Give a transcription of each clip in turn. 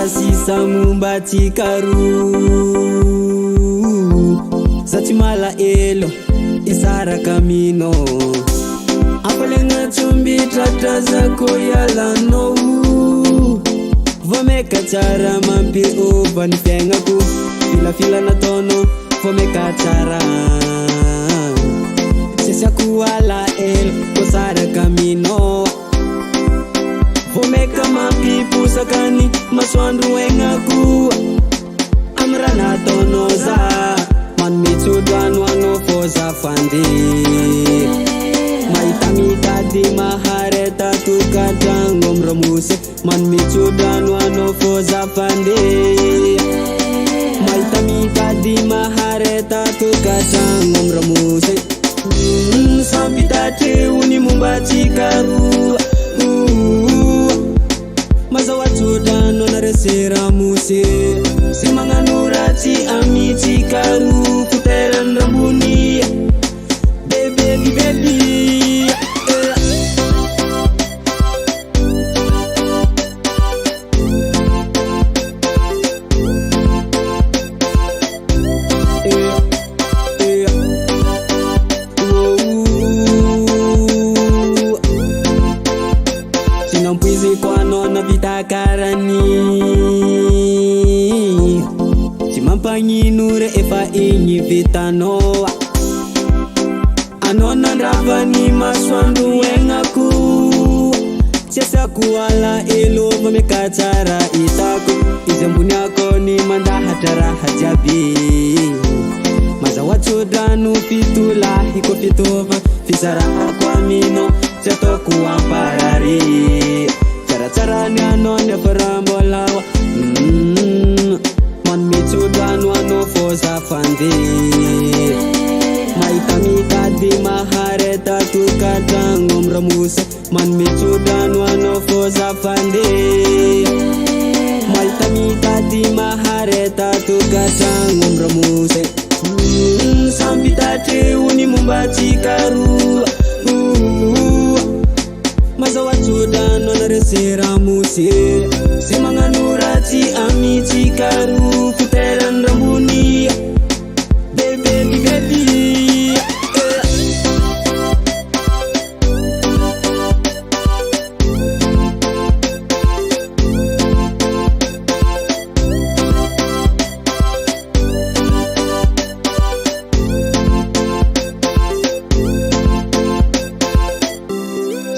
sisa mumba tikaru Satimala elo isara kamino Apalenga chumbi trata zako yala no Vomeka chara mampi uva nifenga ku Fila na tono vomeka chara Sisa kuala elo kusara kamino Vomeka mampi pusakani maswandu wenga ku Amrana tonoza Man mitsudan wano foza fandi Maitamita di mahareta tukadangom romuse Man mitsudan wano foza fandi Maitamita di mahareta tukadangom romuse Sampitate uni mumbachikaru Maza watuda nona resera musi Simanganurati amiti karu Kuteran rambuni Baby, baby Sinampuizi kwa nona vitakarani Simampanyinure efa inyi vitanoa Anona ndravani maswandu wengaku Siasa kuala ilo vamekachara itako Izembuni ako ni manda hatara hajabi Maza wachudanu fitula hiko fitova Fisara akwa mino Seto kuamparari Cara-cara ni anone perambolawa Man mitsudan wano foza fandi Maitamita di mahareta tukadangom ramuse Man mitsudan wano foza fandi Maitamita di mahareta tukadangom ramuse Sampitate uni mumbachikaru Maza wachuda nona resera musi Simanganurati amiti karu Kuteran rambuni Baby, baby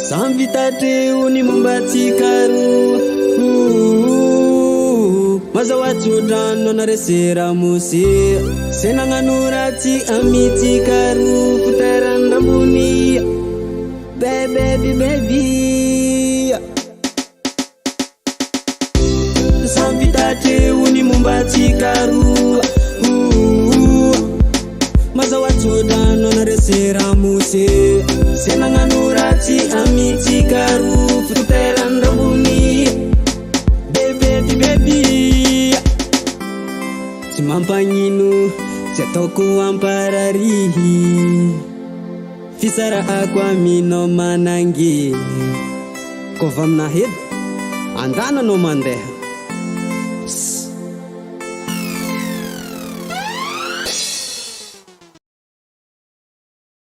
Sampitate uni mumbachikaru Maza wachuda nona resera musi Senanganurati amiti karu Kuteran rambuni Baby, baby Sampitate uni mumbachikaru Maza wachuda nona resera musi Senanganurati amiti karu Kuteran rambuni Baby, baby Simampanyinu Setoku ampararihi Fisara akwa mino manangi Kovam nahid Andana no mandeha